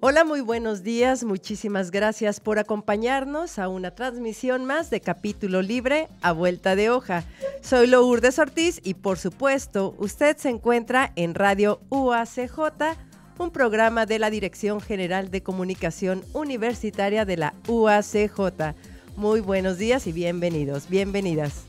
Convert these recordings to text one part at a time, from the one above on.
Hola, muy buenos días. Muchísimas gracias por acompañarnos a una transmisión más de Capítulo Libre a Vuelta de Hoja. Soy Lourdes Ortiz y, por supuesto, usted se encuentra en Radio UACJ, un programa de la Dirección General de Comunicación Universitaria de la UACJ. Muy buenos días y bienvenidos, bienvenidas.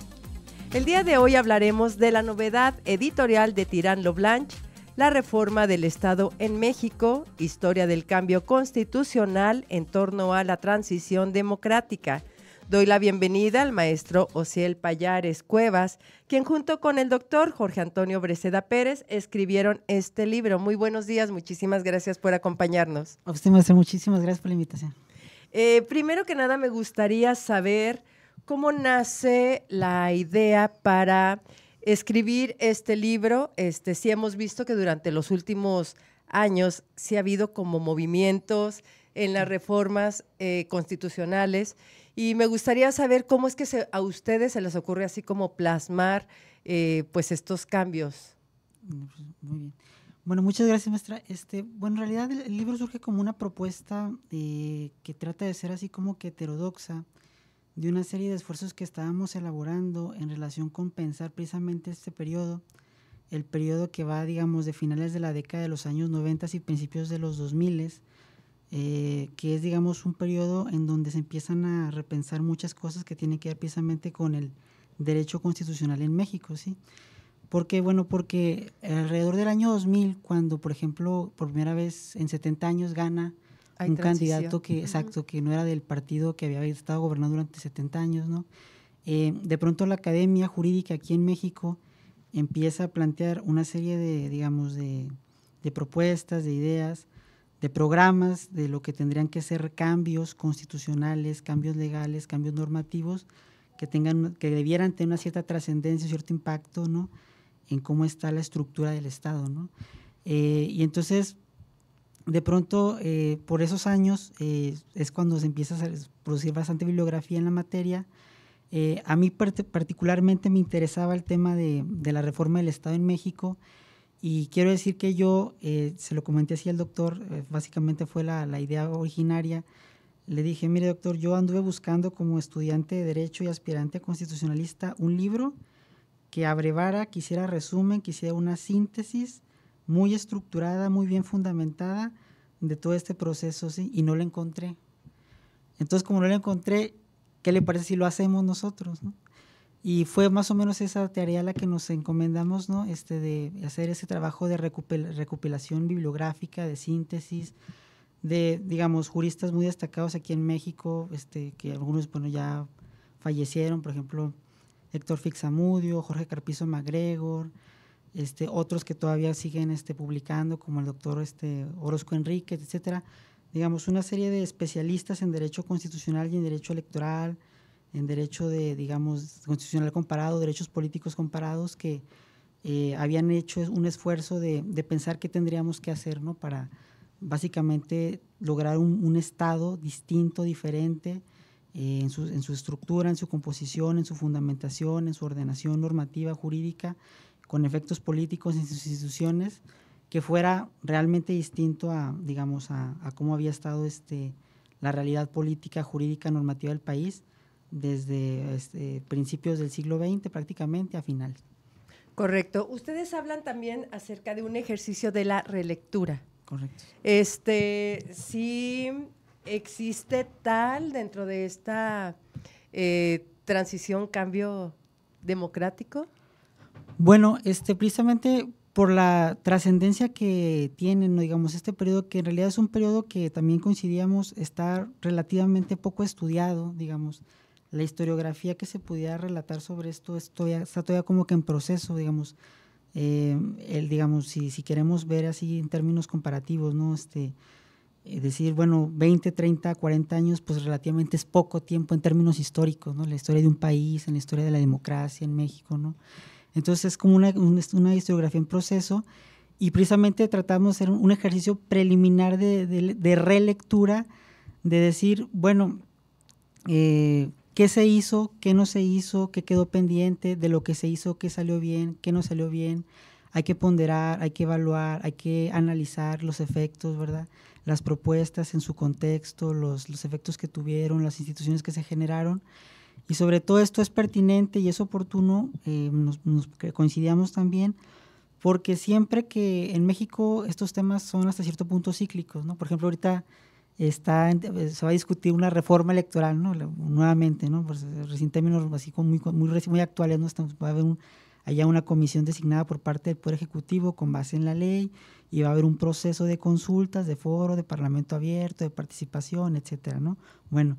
El día de hoy hablaremos de la novedad editorial de Tirán lo Blanch, la reforma del Estado en México, historia del cambio constitucional en torno a la transición democrática. Doy la bienvenida al maestro Osiel Pallares Cuevas, quien junto con el doctor Jorge Antonio Breceda Pérez escribieron este libro. Muy buenos días, muchísimas gracias por acompañarnos. A usted, maestro, muchísimas gracias por la invitación. Primero que nada me gustaría saber cómo nace la idea para escribir este libro. Sí hemos visto que durante los últimos años sí ha habido como movimientos en las reformas constitucionales y me gustaría saber cómo es que a ustedes se les ocurre así como plasmar pues estos cambios. Muy bien. Bueno, muchas gracias, maestra. Bueno, en realidad el libro surge como una propuesta que trata de ser así como que heterodoxa, de una serie de esfuerzos que estábamos elaborando en relación con pensar precisamente este periodo, el periodo que va, digamos, de finales de la década de los años 90 y principios de los 2000, que es, digamos, un periodo en donde se empiezan a repensar muchas cosas que tienen que ver precisamente con el derecho constitucional en México, ¿sí? Porque, bueno, porque alrededor del año 2000, cuando, por ejemplo, por primera vez en 70 años gana un candidato que, exacto, que no era del partido que había estado gobernando durante 70 años, ¿no? De pronto la academia jurídica aquí en México empieza a plantear una serie de, digamos, de propuestas, de ideas, de programas, de lo que tendrían que ser cambios constitucionales, cambios legales, cambios normativos, que debieran tener una cierta trascendencia, cierto impacto, ¿no?, en cómo está la estructura del Estado, ¿no? Y entonces, de pronto, por esos años, es cuando se empieza a producir bastante bibliografía en la materia. A mí particularmente me interesaba el tema de la reforma del Estado en México, y quiero decir que yo, se lo comenté así al doctor, básicamente fue la idea originaria. Le dije, mire doctor, yo anduve buscando como estudiante de Derecho y aspirante constitucionalista un libro que abrevara, que hiciera resumen, que hiciera una síntesis muy estructurada, muy bien fundamentada de todo este proceso, ¿sí? Y no lo encontré. Entonces, como no lo encontré, ¿qué le parece si lo hacemos nosotros, ¿no? Y fue más o menos esa tarea la que nos encomendamos, ¿no? De hacer ese trabajo de recopilación bibliográfica, de síntesis, de, digamos, juristas muy destacados aquí en México, que algunos, bueno, ya fallecieron, por ejemplo, Héctor Fixamudio, Jorge Carpizo MacGregor, otros que todavía siguen publicando, como el doctor Orozco Enríquez, etcétera. Digamos, una serie de especialistas en derecho constitucional y en derecho electoral, en derecho digamos, constitucional comparado, derechos políticos comparados, que habían hecho un esfuerzo de pensar qué tendríamos que hacer, ¿no?, para básicamente lograr un Estado distinto, diferente, en su estructura, en su composición, en su fundamentación, en su ordenación normativa, jurídica, con efectos políticos en sus instituciones, que fuera realmente distinto a, digamos, a cómo había estado la realidad política, jurídica, normativa del país desde principios del siglo XX prácticamente a finales. Correcto. Ustedes hablan también acerca de un ejercicio de la relectura. Correcto. Sí existe tal dentro de esta transición, cambio democrático. Bueno, precisamente por la trascendencia que tiene, ¿no?, digamos, este periodo, que en realidad es un periodo que también coincidíamos, está relativamente poco estudiado, digamos, la historiografía que se pudiera relatar sobre esto está todavía como que en proceso, digamos, digamos, si queremos ver así en términos comparativos, ¿no?, decir, bueno, 20, 30, 40 años, pues relativamente es poco tiempo en términos históricos, ¿no?, la historia de un país, en la historia de la democracia en México, ¿no? Entonces es como una historiografía en proceso, y precisamente tratamos de hacer un ejercicio preliminar de relectura, de decir, bueno, qué se hizo, qué no se hizo, qué quedó pendiente, de lo que se hizo, qué salió bien, qué no salió bien, hay que ponderar, hay que evaluar, hay que analizar los efectos, ¿verdad? Las propuestas en su contexto, los efectos que tuvieron, las instituciones que se generaron. Y sobre todo esto es pertinente y es oportuno, que coincidíamos también, porque siempre que en México estos temas son hasta cierto punto cíclicos, ¿no? Por ejemplo, ahorita se va a discutir una reforma electoral, ¿no? Nuevamente, ¿no? Pues, recién términos así como muy actuales, ¿no? Va a haber allá una comisión designada por parte del Poder Ejecutivo con base en la ley, y va a haber un proceso de consultas, de foro, de parlamento abierto, de participación, etcétera, ¿no? Bueno,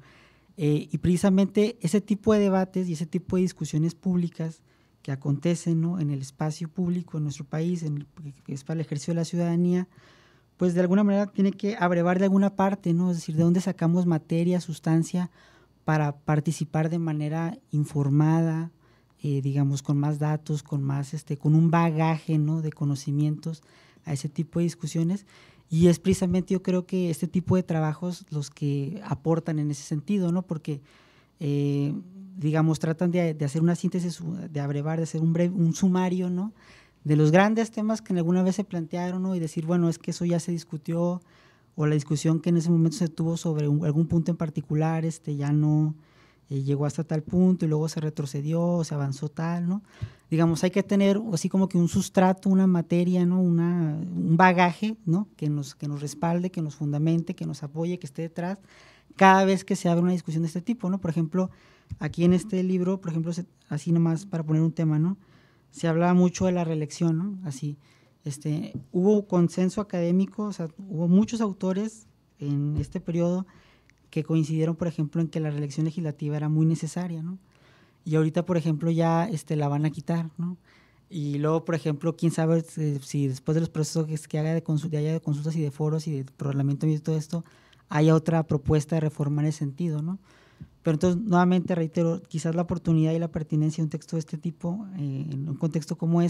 y precisamente ese tipo de debates y ese tipo de discusiones públicas que acontecen, ¿no?, en el espacio público en nuestro país, que es para el ejercicio de la ciudadanía, pues de alguna manera tiene que abrevar de alguna parte, ¿no? Es decir, de dónde sacamos materia, sustancia para participar de manera informada, digamos, con más datos, con un bagaje, ¿no?, de conocimientos a ese tipo de discusiones. Y es precisamente, yo creo que este tipo de trabajos los que aportan en ese sentido, ¿no? Porque digamos, tratan de hacer una síntesis, de abrevar, de hacer un sumario, ¿no?, de los grandes temas que alguna vez se plantearon, ¿no?, y decir, bueno, es que eso ya se discutió, o la discusión que en ese momento se tuvo sobre algún punto en particular, ya no llegó hasta tal punto y luego se retrocedió o se avanzó tal, ¿no? Digamos, hay que tener así como que un sustrato, una materia, ¿no?, un bagaje, ¿no?, que nos respalde, que nos fundamente, que nos apoye, que esté detrás cada vez que se abre una discusión de este tipo, ¿no? Por ejemplo, aquí en este libro, por ejemplo, así nomás para poner un tema, ¿no?, se hablaba mucho de la reelección, ¿no? Así, hubo consenso académico, o sea, hubo muchos autores en este periodo que coincidieron, por ejemplo, en que la reelección legislativa era muy necesaria, ¿no? Y ahorita, por ejemplo, ya la van a quitar, ¿no? Y luego, por ejemplo, quién sabe si después de los procesos que haya de consultas y de foros y de parlamento y todo esto, haya otra propuesta de reforma en ese sentido, ¿no? Pero entonces, nuevamente reitero, quizás la oportunidad y la pertinencia de un texto de este tipo, en un contexto como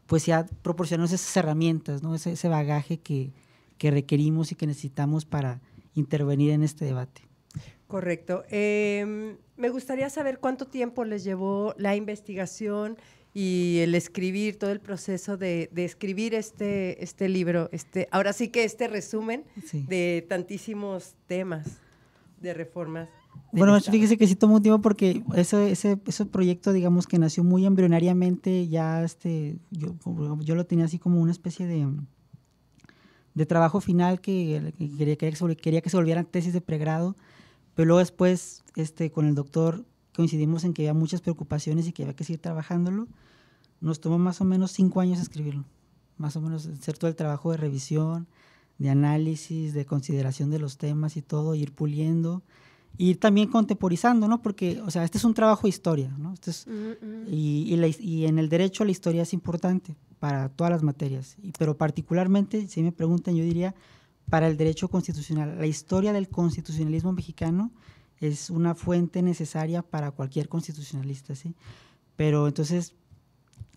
pues ya proporcionarnos esas herramientas, ¿no?, ese bagaje que requerimos y que necesitamos para intervenir en este debate. Correcto. Me gustaría saber cuánto tiempo les llevó la investigación y el escribir, todo el proceso de escribir este libro, ahora sí que resumen de tantísimos temas de reformas. Bueno, fíjese que sí tomó un tiempo porque ese proyecto, digamos, que nació muy embrionariamente, ya yo lo tenía así como una especie de trabajo final que quería que se volvieran tesis de pregrado, pero luego después con el doctor coincidimos en que había muchas preocupaciones y que había que seguir trabajándolo. Nos tomó más o menos 5 años escribirlo, más o menos hacer todo el trabajo de revisión, de análisis, de consideración de los temas y todo, ir puliendo, ir también contemporizando, ¿no? Porque, o sea, este es un trabajo de historia, ¿no? Y en el derecho la historia es importante para todas las materias, pero particularmente, si me preguntan, yo diría para el derecho constitucional. La historia del constitucionalismo mexicano es una fuente necesaria para cualquier constitucionalista, ¿sí? Pero entonces,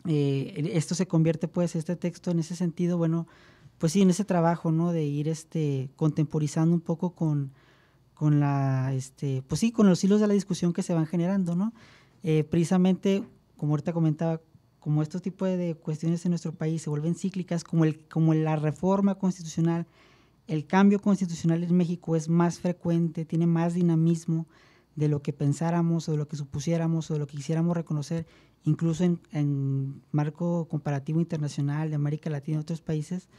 esto se convierte, pues, este texto en ese sentido, bueno, pues sí, en ese trabajo, ¿no?, de ir contemporizando un poco con pues sí, con los hilos de la discusión que se van generando, ¿no? Precisamente, como ahorita comentaba, como estos tipos de cuestiones en nuestro país se vuelven cíclicas, como la reforma constitucional, el cambio constitucional en México es más frecuente, tiene más dinamismo de lo que pensáramos o de lo que supusiéramos o de lo que quisiéramos reconocer, incluso en marco comparativo internacional de América Latina y otros países.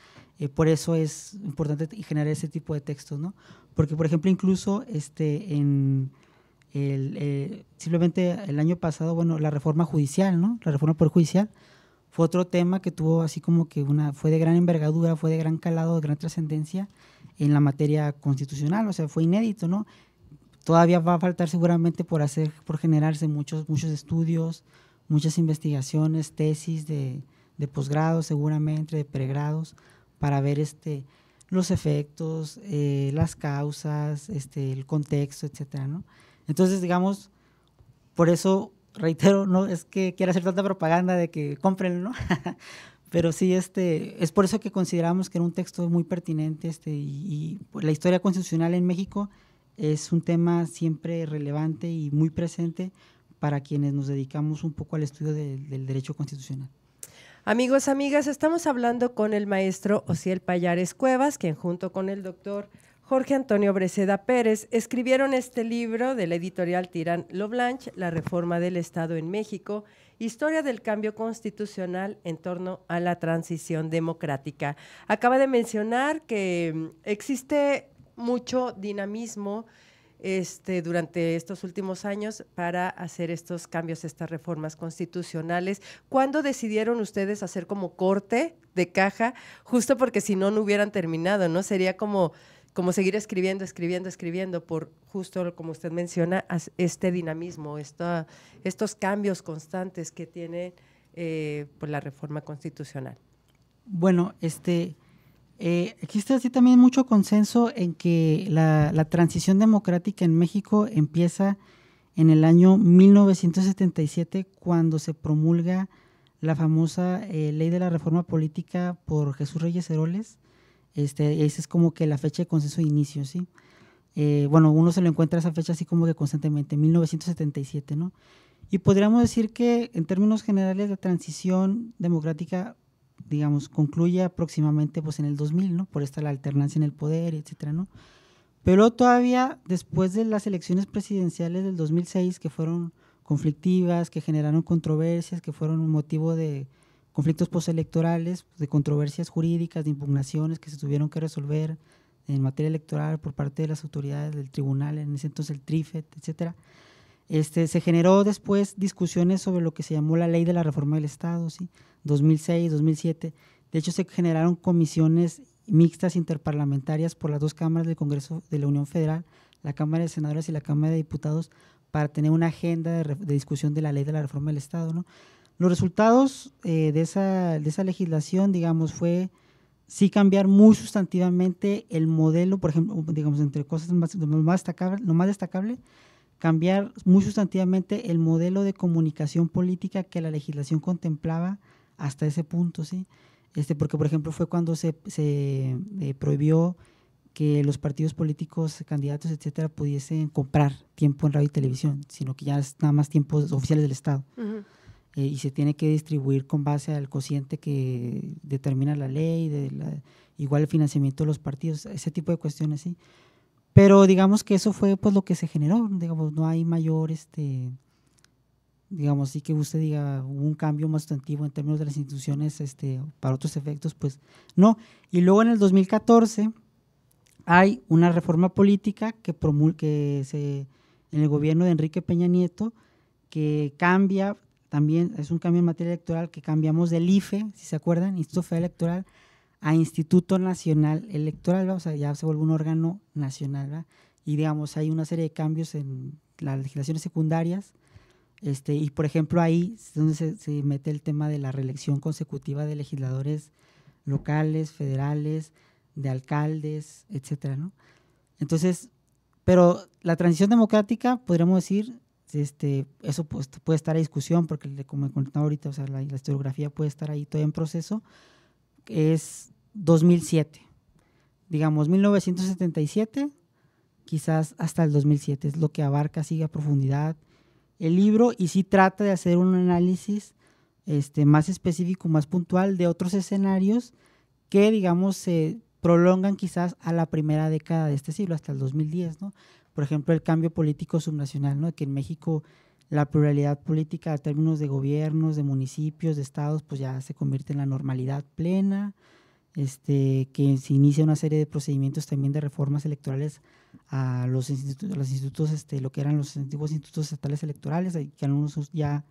Por eso es importante generar ese tipo de textos, ¿no? Porque, por ejemplo, incluso simplemente el año pasado, bueno, la reforma judicial, ¿no?, la reforma poder judicial fue otro tema que tuvo así como que fue de gran envergadura, fue de gran calado, de gran trascendencia en la materia constitucional, o sea, fue inédito, ¿no? Todavía va a faltar seguramente por generarse muchos estudios, muchas investigaciones, tesis de posgrado seguramente, de pregrados, para ver los efectos, las causas, el contexto, etcétera, ¿no? Entonces, digamos, por eso reitero, no es que quiera hacer tanta propaganda de que cómprenlo, ¿no? Pero sí, es por eso que consideramos que era un texto muy pertinente, y la historia constitucional en México es un tema siempre relevante y muy presente para quienes nos dedicamos un poco al estudio del derecho constitucional. Amigos, amigas, estamos hablando con el maestro Osiel Pallares Cuevas, quien junto con el doctor Jorge Antonio Breceda Pérez escribieron este libro de la editorial Tirán Lo Blanche, La reforma del Estado en México, historia del cambio constitucional en torno a la transición democrática. Acaba de mencionar que existe mucho dinamismo durante estos últimos años para hacer estos cambios, estas reformas constitucionales. ¿Cuándo decidieron ustedes hacer como corte de caja? Justo porque si no, no hubieran terminado, ¿no? Sería como seguir escribiendo por justo como usted menciona, este dinamismo, estos cambios constantes que tiene pues la reforma constitucional. Bueno, existe así también mucho consenso en que la transición democrática en México empieza en el año 1977, cuando se promulga la famosa Ley de la Reforma Política por Jesús Reyes Heroles. Esa es como que la fecha de consenso de inicio, ¿sí? Bueno, uno se lo encuentra esa fecha así como que constantemente, 1977, ¿no? Y podríamos decir que en términos generales la transición democrática, digamos, concluye aproximadamente pues en el 2000, ¿no? Por esta la alternancia en el poder, etcétera, ¿no? Pero todavía después de las elecciones presidenciales del 2006, que fueron conflictivas, que generaron controversias, que fueron un motivo de conflictos postelectorales, de controversias jurídicas, de impugnaciones que se tuvieron que resolver en materia electoral por parte de las autoridades del tribunal, en ese entonces el TRIFET, etcétera. Se generó después discusiones sobre lo que se llamó la Ley de la Reforma del Estado, ¿sí? 2006, 2007. De hecho, se generaron comisiones mixtas interparlamentarias por las dos cámaras del Congreso de la Unión Federal, la Cámara de Senadores y la Cámara de Diputados, para tener una agenda de discusión de la Ley de la Reforma del Estado, ¿no? Los resultados de esa legislación, digamos, fue sí cambiar muy sustantivamente el modelo, por ejemplo, digamos, entre cosas lo más destacable, cambiar muy sustantivamente el modelo de comunicación política que la legislación contemplaba hasta ese punto, ¿sí? Porque, por ejemplo, fue cuando se prohibió que los partidos políticos, candidatos, etcétera, pudiesen comprar tiempo en radio y televisión, sino que ya es nada más tiempos oficiales del Estado. Uh-huh. Y se tiene que distribuir con base al cociente que determina la ley, igual el financiamiento de los partidos, ese tipo de cuestiones, ¿sí? Pero digamos que eso fue pues lo que se generó, digamos, no hay mayor, digamos, sí que usted diga un cambio más sustantivo en términos de las instituciones para otros efectos, pues no. Y luego en el 2014 hay una reforma política en el gobierno de Enrique Peña Nieto, que cambia, también es un cambio en materia electoral, que cambiamos del IFE, si se acuerdan, Instituto Federal Electoral, a Instituto Nacional Electoral, ¿verdad? O sea, ya se vuelve un órgano nacional, ¿verdad? Y digamos, hay una serie de cambios en las legislaciones secundarias, y por ejemplo ahí es donde se mete el tema de la reelección consecutiva de legisladores locales, federales, de alcaldes, etcétera, ¿no? Entonces, pero la transición democrática, podríamos decir, eso pues, puede estar a discusión, porque como he contado ahorita, o sea, la historiografía puede estar ahí todavía en proceso, es 2007, digamos 1977, quizás hasta el 2007, es lo que abarca así a profundidad el libro, y sí trata de hacer un análisis más específico, más puntual de otros escenarios que, digamos, se prolongan quizás a la primera década de este siglo, hasta el 2010, ¿no? Por ejemplo, el cambio político subnacional, ¿no? Que en México la pluralidad política en términos de gobiernos, de municipios, de estados, pues ya se convierte en la normalidad plena, que se inicia una serie de procedimientos también de reformas electorales a los institutos, lo que eran los antiguos institutos estatales electorales, que algunos ya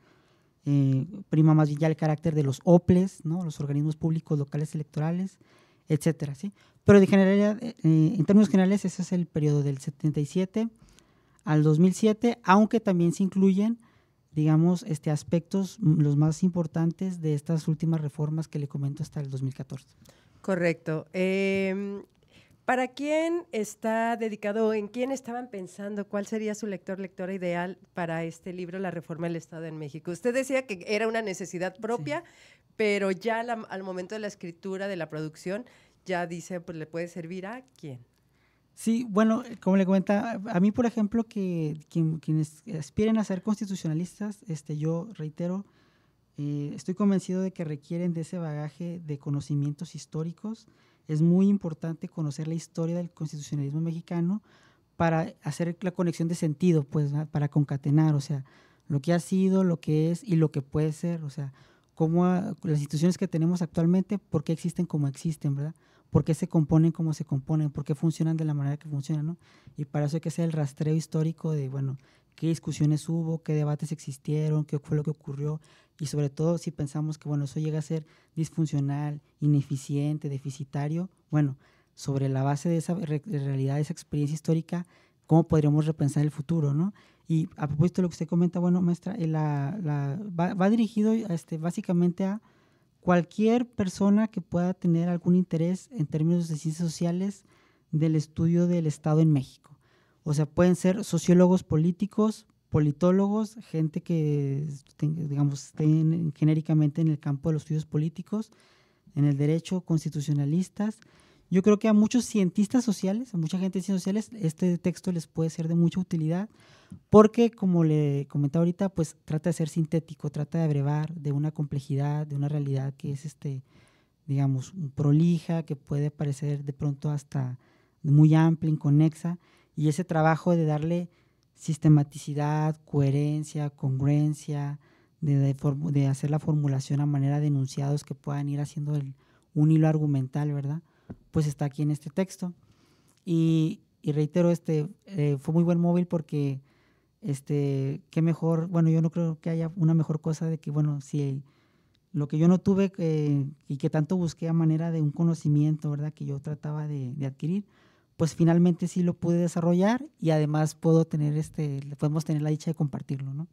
prima más bien ya el carácter de los OPLES, ¿no? Los organismos públicos locales electorales, etcétera, ¿sí? Pero en términos generales ese es el periodo del 77 al 2007, aunque también se incluyen, digamos, aspectos los más importantes de estas últimas reformas que le comento hasta el 2014. Correcto. ¿Para quién está dedicado, en quién estaban pensando, cuál sería su lectora ideal para este libro, La Reforma del Estado en México? Usted decía que era una necesidad propia, sí, pero ya al momento de la escritura, de la producción, ya dice, pues le puede servir a quién. Sí, bueno, como le comenta, a mí, por ejemplo, quienes aspiren a ser constitucionalistas, yo reitero, Estoy convencido de que requieren de ese bagaje de conocimientos históricos. Es muy importante conocer la historia del constitucionalismo mexicano para hacer la conexión de sentido, pues, ¿verdad? Para concatenar, o sea, lo que ha sido, lo que es y lo que puede ser, o sea, cómo las instituciones que tenemos actualmente, por qué existen como existen, ¿verdad? Por qué se componen como se componen, por qué funcionan de la manera que funcionan, ¿no? Y para eso hay que hacer el rastreo histórico de, bueno, qué discusiones hubo, qué debates existieron, qué fue lo que ocurrió, y sobre todo si pensamos que, bueno, eso llega a ser disfuncional, ineficiente, deficitario, bueno, sobre la base de esa realidad, de esa experiencia histórica, cómo podríamos repensar el futuro, ¿no? Y a propósito de lo que usted comenta, bueno, maestra, va dirigido básicamente a cualquier persona que pueda tener algún interés en términos de ciencias sociales del estudio del Estado en México. O sea, pueden ser sociólogos políticos, politólogos, gente que, digamos, estén genéricamente en el campo de los estudios políticos, en el derecho, constitucionalistas. Yo creo que a muchos cientistas sociales, a mucha gente de ciencias sociales, este texto les puede ser de mucha utilidad porque, como le comentaba ahorita, pues trata de ser sintético, trata de abrevar de una complejidad, de una realidad que es, digamos, prolija, que puede parecer de pronto hasta muy amplia, inconexa, y ese trabajo de darle sistematicidad, coherencia, congruencia, de hacer la formulación a manera de enunciados que puedan ir haciendo un hilo argumental, ¿verdad? Pues está aquí en este texto. Y reitero, fue muy buen móvil porque qué mejor, bueno, yo no creo que haya una mejor cosa de que, bueno, si lo que yo no tuve y que tanto busqué a manera de un conocimiento, ¿verdad?, que yo trataba de adquirir, pues finalmente sí lo pude desarrollar y además podemos tener la dicha de compartirlo, ¿no?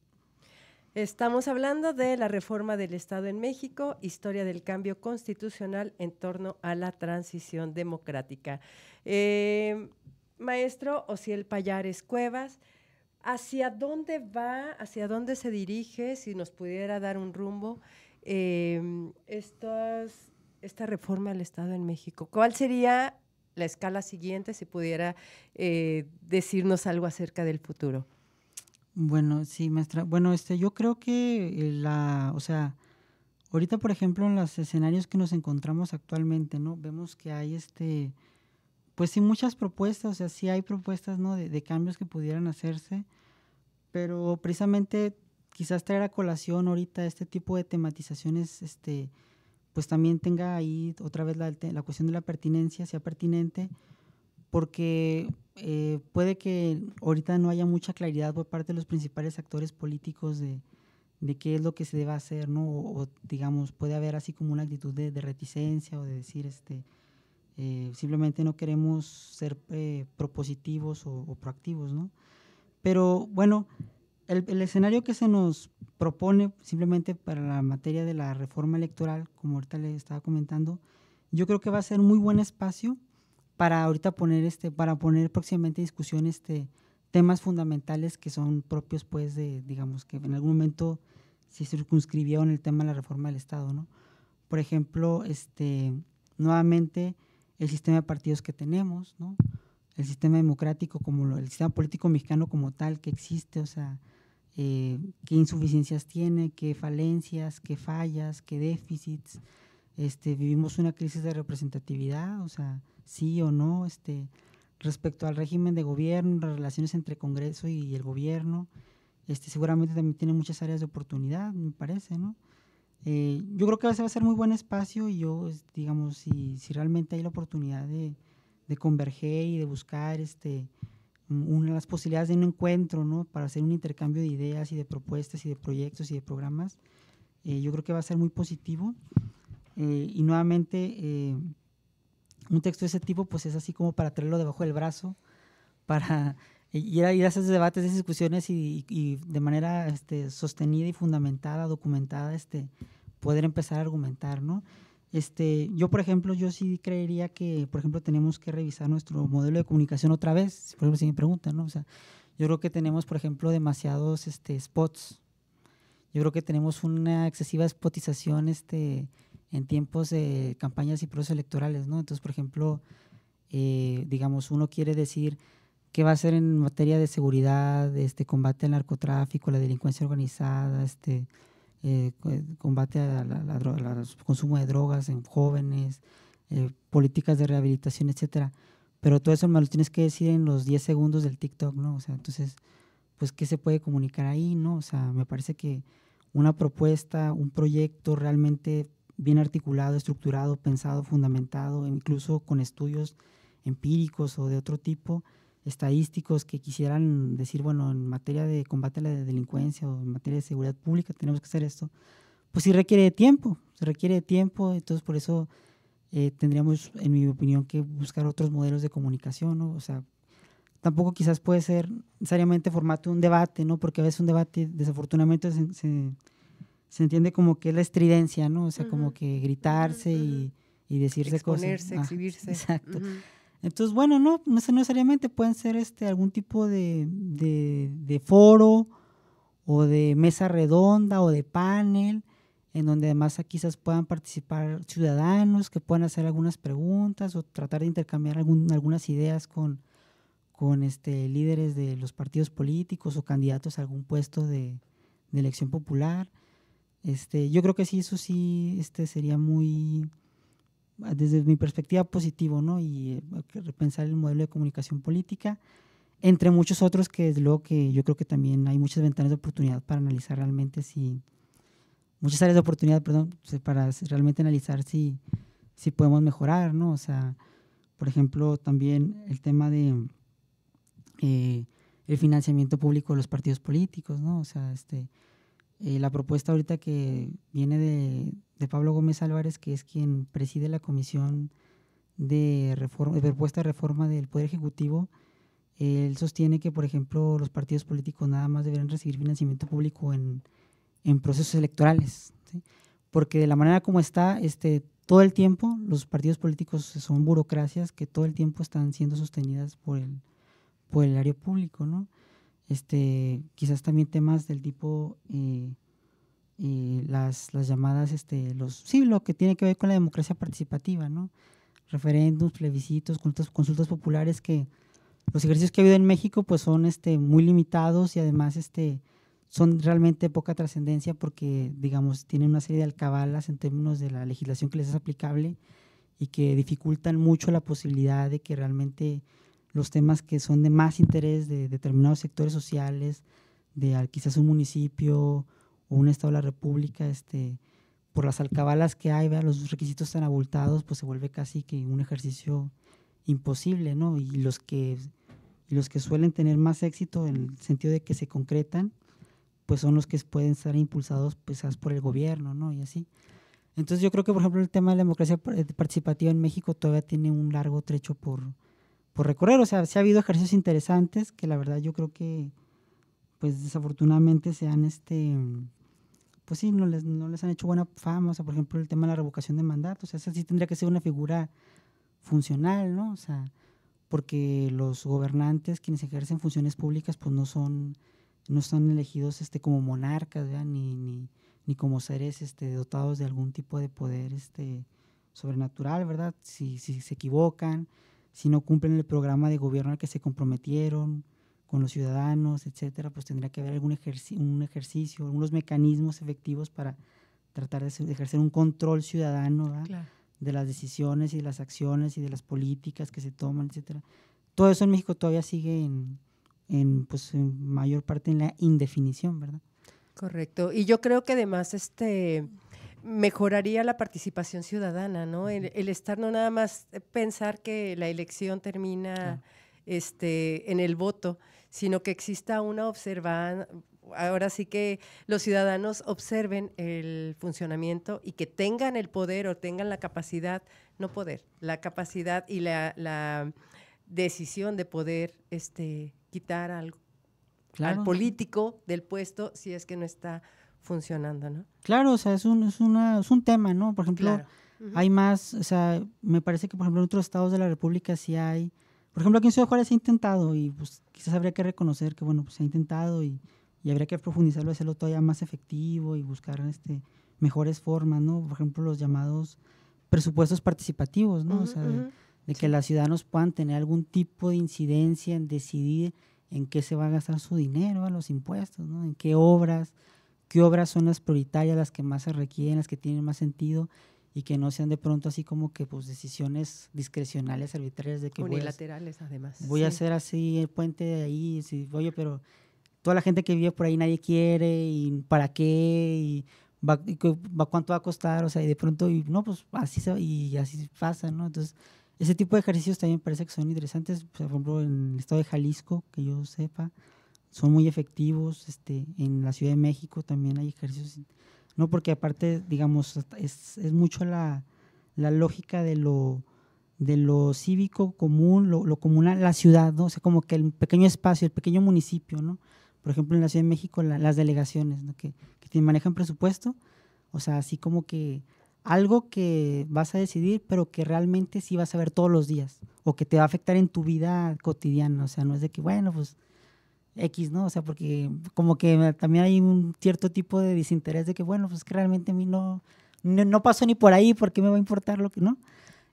Estamos hablando de la reforma del Estado en México, historia del cambio constitucional en torno a la transición democrática. Maestro Osiel Pallares Cuevas, ¿hacia dónde va, hacia dónde se dirige, si nos pudiera dar un rumbo, esta reforma del Estado en México? ¿Cuál sería la escala siguiente, si pudiera decirnos algo acerca del futuro? Bueno, sí, maestra. Bueno, yo creo que o sea, ahorita, por ejemplo, en los escenarios que nos encontramos actualmente, ¿no? Vemos que hay pues sí, muchas propuestas, o sea, sí hay propuestas, ¿no?, de cambios que pudieran hacerse, pero precisamente quizás traer a colación ahorita este tipo de tematizaciones, pues también tenga ahí otra vez la cuestión de la pertinencia, sea pertinente, porque puede que ahorita no haya mucha claridad por parte de los principales actores políticos de qué es lo que se debe hacer, ¿no? O digamos, puede haber así como una actitud de reticencia o de decir, simplemente no queremos ser propositivos o proactivos, ¿no? Pero bueno, el escenario que se nos propone simplemente para la materia de la reforma electoral, como ahorita le estaba comentando, yo creo que va a ser muy buen espacio para ahorita para poner próximamente en discusión temas fundamentales que son propios, pues, digamos, que en algún momento se circunscribió en el tema de la reforma del Estado, ¿no? Por ejemplo, nuevamente el sistema de partidos que tenemos, ¿no? El sistema democrático, el sistema político mexicano como tal que existe, o sea, qué insuficiencias tiene, qué falencias, qué fallas, qué déficits. Vivimos una crisis de representatividad, o sea, sí o no, respecto al régimen de gobierno, las relaciones entre Congreso y el gobierno, seguramente también tiene muchas áreas de oportunidad, me parece, ¿no? Yo creo que va a ser muy buen espacio y yo, digamos, si realmente hay la oportunidad de converger y de buscar las posibilidades de un encuentro, ¿no?, para hacer un intercambio de ideas y de propuestas y de proyectos y de programas, yo creo que va a ser muy positivo. Y nuevamente, un texto de ese tipo pues es así como para traerlo debajo del brazo, para ir a esos debates, esas discusiones y de manera sostenida y fundamentada, documentada, poder empezar a argumentar, ¿no? Yo, por ejemplo, yo sí creería que, por ejemplo, tenemos que revisar nuestro modelo de comunicación otra vez, por ejemplo, si me preguntan, ¿no? O sea, yo creo que tenemos, por ejemplo, demasiados spots. Yo creo que tenemos una excesiva spotización en tiempos de campañas y procesos electorales, ¿no? Entonces, por ejemplo, digamos, uno quiere decir qué va a hacer en materia de seguridad, combate al narcotráfico, la delincuencia organizada, combate al consumo de drogas en jóvenes, políticas de rehabilitación, etcétera. Pero todo eso me lo tienes que decir en los 10 segundos del TikTok, ¿no? O sea, entonces, pues, ¿qué se puede comunicar ahí, no? O sea, me parece que una propuesta, un proyecto realmente bien articulado, estructurado, pensado, fundamentado, incluso con estudios empíricos o de otro tipo, estadísticos que quisieran decir, bueno, en materia de combate a la delincuencia o en materia de seguridad pública tenemos que hacer esto, pues sí requiere de tiempo, se requiere de tiempo, entonces por eso tendríamos, en mi opinión, que buscar otros modelos de comunicación, ¿no? O sea, tampoco quizás puede ser necesariamente formato de un debate, ¿no? Porque a veces un debate, desafortunadamente, se entiende como que es la estridencia, ¿no? O sea, como que gritarse y decirse exponerse, cosas. exhibirse. Exacto. Entonces, bueno, no necesariamente pueden ser algún tipo de foro o de mesa redonda o de panel, en donde además quizás puedan participar ciudadanos que puedan hacer algunas preguntas o tratar de intercambiar algunas ideas con líderes de los partidos políticos o candidatos a algún puesto de elección popular. Yo creo que sí, eso sí sería muy, desde mi perspectiva, positivo, ¿no? Y repensar el modelo de comunicación política, entre muchos otros que desde luego que yo creo que también hay muchas ventanas de oportunidad para analizar realmente muchas áreas de oportunidad, perdón, para realmente analizar si podemos mejorar, ¿no? O sea, por ejemplo, también el tema de el financiamiento público de los partidos políticos, ¿no? O sea, la propuesta ahorita que viene de Pablo Gómez Álvarez, que es quien preside la comisión de propuesta de reforma del Poder Ejecutivo, él sostiene que, por ejemplo, los partidos políticos nada más deberían recibir financiamiento público en procesos electorales, ¿sí? Porque de la manera como está, todo el tiempo los partidos políticos son burocracias que todo el tiempo están siendo sostenidas por el erario público, ¿no? Quizás también temas del tipo las llamadas, lo que tiene que ver con la democracia participativa, ¿no? Referéndums, plebiscitos, consultas populares, que los ejercicios que ha habido en México pues son muy limitados y además son realmente poca trascendencia porque, digamos, tienen una serie de alcabalas en términos de la legislación que les es aplicable y que dificultan mucho la posibilidad de que realmente los temas que son de más interés de determinados sectores sociales, de quizás un municipio o un estado de la república, por las alcabalas que hay, los requisitos tan abultados, pues se vuelve casi que un ejercicio imposible, ¿no? Y los que suelen tener más éxito en el sentido de que se concretan, pues son los que pueden ser impulsados pues por el gobierno, ¿no? Y así. Entonces yo creo que, por ejemplo, el tema de la democracia participativa en México todavía tiene un largo trecho por recorrer. O sea, sí ha habido ejercicios interesantes que la verdad yo creo que pues desafortunadamente se han pues sí, no les han hecho buena fama. O sea, por ejemplo, el tema de la revocación de mandatos, o sea, esa sí tendría que ser una figura funcional, ¿no? O sea, porque los gobernantes, quienes ejercen funciones públicas, pues no son elegidos como monarcas, ¿verdad? Ni como seres dotados de algún tipo de poder sobrenatural, ¿verdad? Si se equivocan, si no cumplen el programa de gobierno al que se comprometieron con los ciudadanos, etcétera, pues tendría que haber un ejercicio, algunos mecanismos efectivos para tratar de ejercer un control ciudadano, ¿verdad? Claro. De las decisiones y de las acciones y de las políticas que se toman, etcétera. Todo eso en México todavía sigue pues en mayor parte en la indefinición, ¿verdad? Correcto. Y yo creo que además mejoraría la participación ciudadana, ¿no? El estar no nada más pensar que la elección termina claro. En el voto, sino que exista una observación. Ahora sí que los ciudadanos observen el funcionamiento y que tengan el poder o tengan la capacidad, no poder, la capacidad y la decisión de poder quitar algo. Claro. Al político del puesto si es que no está funcionando, ¿no? Claro, o sea, es un tema, ¿no? Por ejemplo, claro. Hay más, o sea, me parece que por ejemplo en otros estados de la República sí hay, por ejemplo aquí en Ciudad Juárez se ha intentado y pues quizás habría que reconocer que bueno, pues se ha intentado y habría que profundizarlo, hacerlo todavía más efectivo y buscar mejores formas, ¿no? Por ejemplo, los llamados presupuestos participativos, ¿no? O sea, de que los ciudadanos puedan tener algún tipo de incidencia en decidir en qué se va a gastar su dinero, a los impuestos, ¿no? En qué obras, qué obras son las prioritarias, las que más se requieren, las que tienen más sentido, y que no sean de pronto así como que pues decisiones discrecionales, arbitrarias de que unilaterales además. Voy a hacer así el puente de ahí, sí, oye, pero toda la gente que vive por ahí nadie quiere, y ¿para qué? Y ¿cuánto va a costar? O sea, y de pronto, y no, pues y así pasa, ¿no? Entonces, ese tipo de ejercicios también me parece que son interesantes. Por ejemplo, en el estado de Jalisco, que yo sepa, son muy efectivos. En la Ciudad de México también hay ejercicios, ¿no? Porque aparte, digamos, es mucho la lógica de lo cívico común, lo comunal, la ciudad, ¿no? O sea, como que el pequeño espacio, el pequeño municipio, ¿no? Por ejemplo, en la Ciudad de México, las delegaciones, ¿no? que manejan presupuesto, o sea, así como que algo que vas a decidir, pero que realmente sí vas a ver todos los días, o que te va a afectar en tu vida cotidiana. O sea, no es de que, bueno, pues X, ¿no? O sea, porque como que también hay un cierto tipo de desinterés de que, bueno, pues que realmente a mí no pasó ni por ahí, ¿por qué me va a importar lo que no?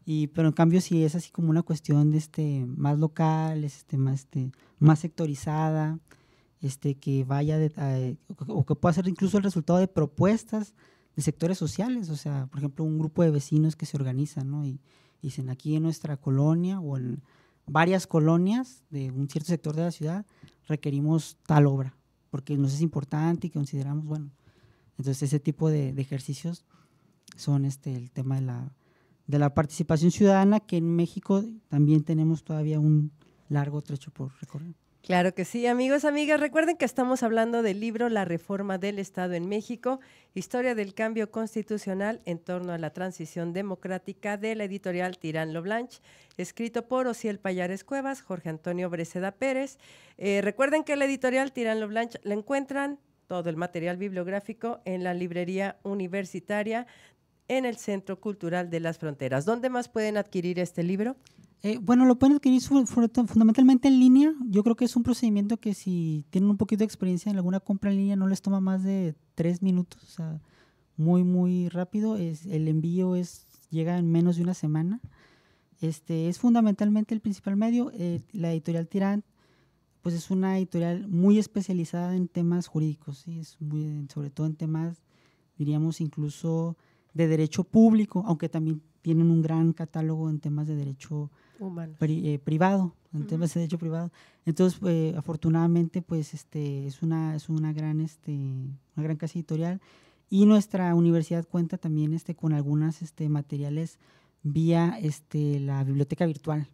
Pero en cambio si es así como una cuestión de más local, más sectorizada, que vaya o que pueda ser incluso el resultado de propuestas de sectores sociales. O sea, por ejemplo, un grupo de vecinos que se organizan, ¿no? Y dicen, aquí en nuestra colonia o en varias colonias de un cierto sector de la ciudad requerimos tal obra, porque nos es importante y consideramos, bueno. Entonces ese tipo de ejercicios son el tema de la participación ciudadana, que en México también tenemos todavía un largo trecho por recorrer. Claro que sí, amigos, amigas. Recuerden que estamos hablando del libro La Reforma del Estado en México, Historia del Cambio Constitucional en torno a la transición democrática, de la editorial Tirán lo Blanch, escrito por Osiel Pallares Cuevas, Jorge Antonio Breceda Pérez. Recuerden que la editorial Tirán lo Blanch la encuentran todo el material bibliográfico en la librería universitaria en el Centro Cultural de las Fronteras. ¿Dónde más pueden adquirir este libro? Bueno, lo pueden adquirir fundamentalmente en línea. Yo creo que es un procedimiento que si tienen un poquito de experiencia en alguna compra en línea no les toma más de 3 minutos, o sea, muy, muy rápido. El envío llega en menos de una semana. Es fundamentalmente el principal medio. La editorial Tirán, pues es una editorial muy especializada en temas jurídicos, ¿sí? Sobre todo en temas, diríamos, incluso de derecho público, aunque también tienen un gran catálogo en temas de derecho privado, en temas de derecho privado. Entonces, afortunadamente, pues es una gran casa editorial, y nuestra universidad cuenta también con algunos materiales vía la biblioteca virtual.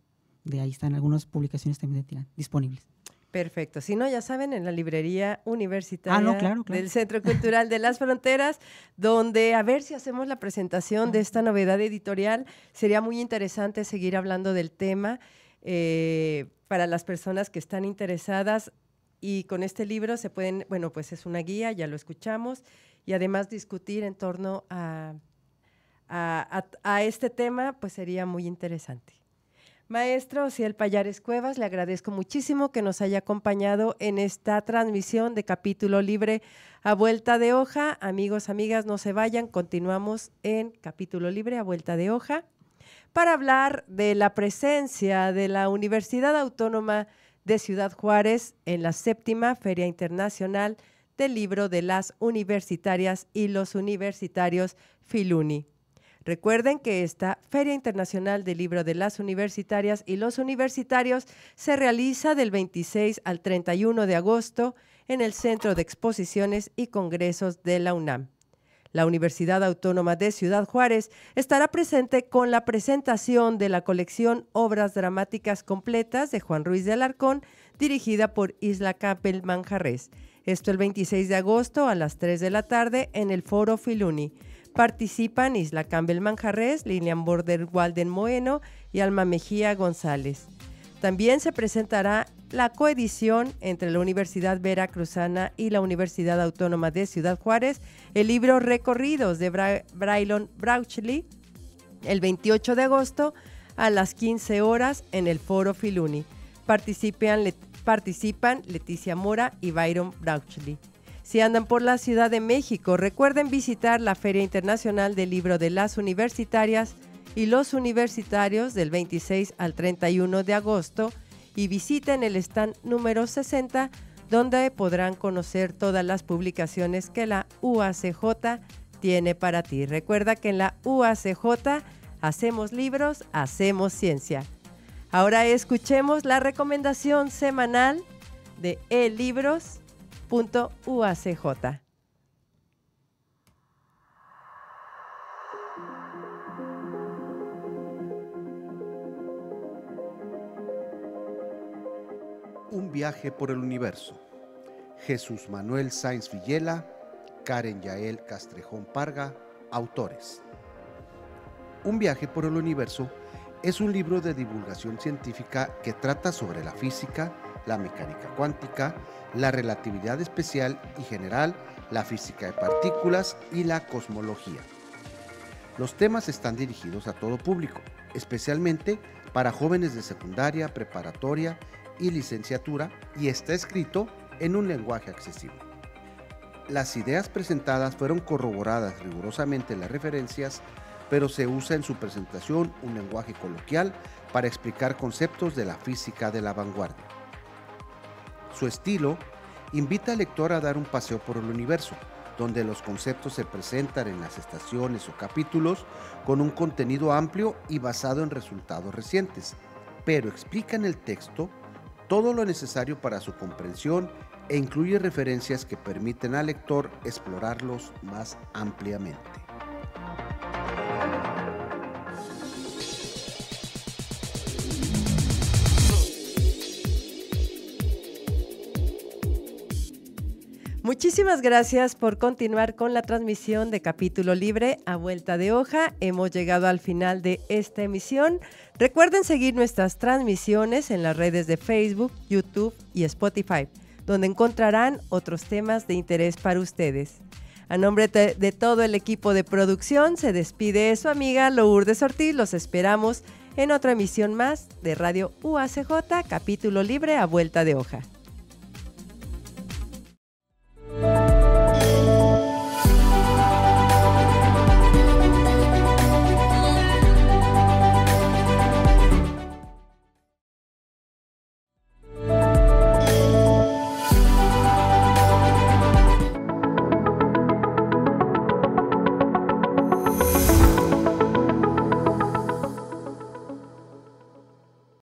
De ahí están algunas publicaciones también de Tirán disponibles. Perfecto. Si no, ya saben, en la librería universitaria claro. del Centro Cultural de las Fronteras, donde a ver si hacemos la presentación de esta novedad editorial. Sería muy interesante seguir hablando del tema para las personas que están interesadas, y con este libro se pueden, bueno, pues es una guía, ya lo escuchamos, y además discutir en torno a este tema, pues sería muy interesante. Maestro Osiel Pallares Cuevas, le agradezco muchísimo que nos haya acompañado en esta transmisión de Capítulo Libre a Vuelta de Hoja. Amigos, amigas, no se vayan, continuamos en Capítulo Libre a Vuelta de Hoja para hablar de la presencia de la Universidad Autónoma de Ciudad Juárez en la 7ª Feria Internacional del Libro de las Universitarias y los Universitarios Filuni. Recuerden que esta Feria Internacional del Libro de las Universitarias y los Universitarios se realiza del 26 al 31 de agosto en el Centro de Exposiciones y Congresos de la UNAM. La Universidad Autónoma de Ciudad Juárez estará presente con la presentación de la colección Obras Dramáticas Completas de Juan Ruiz de Alarcón, dirigida por Isla Campbell Manjarrés. Esto el 26 de agosto a las 3 de la tarde en el Foro Filuni. Participan Isla Campbell Manjarrés, Lilian Border Walden Moeno y Alma Mejía González. También se presentará la coedición entre la Universidad Veracruzana y la Universidad Autónoma de Ciudad Juárez, el libro Recorridos de Braylon Brauchli, el 28 de agosto a las 15 horas en el Foro Filuni. Participan Leticia Mora y Byron Brauchli. Si andan por la Ciudad de México, recuerden visitar la Feria Internacional del Libro de las Universitarias y los Universitarios del 26 al 31 de agosto y visiten el stand número 60, donde podrán conocer todas las publicaciones que la UACJ tiene para ti. Recuerda que en la UACJ hacemos libros, hacemos ciencia. Ahora escuchemos la recomendación semanal de elibros.uacj. Un viaje por el universo. Jesús Manuel Sáenz Villela, Karen Yael Castrejón Parga, autores. Un viaje por el universo es un libro de divulgación científica que trata sobre la física, la mecánica cuántica, la relatividad especial y general, la física de partículas y la cosmología. Los temas están dirigidos a todo público, especialmente para jóvenes de secundaria, preparatoria y licenciatura, y está escrito en un lenguaje accesible. Las ideas presentadas fueron corroboradas rigurosamente en las referencias, pero se usa en su presentación un lenguaje coloquial para explicar conceptos de la física de la vanguardia. Su estilo invita al lector a dar un paseo por el universo, donde los conceptos se presentan en las estaciones o capítulos con un contenido amplio y basado en resultados recientes, pero explica en el texto todo lo necesario para su comprensión e incluye referencias que permiten al lector explorarlos más ampliamente. Muchísimas gracias por continuar con la transmisión de Capítulo Libre a vuelta de hoja. Hemos llegado al final de esta emisión. Recuerden seguir nuestras transmisiones en las redes de Facebook, YouTube y Spotify, donde encontrarán otros temas de interés para ustedes. A nombre de todo el equipo de producción, se despide su amiga Lourdes Ortiz. Los esperamos en otra emisión más de Radio UACJ, Capítulo Libre a vuelta de hoja.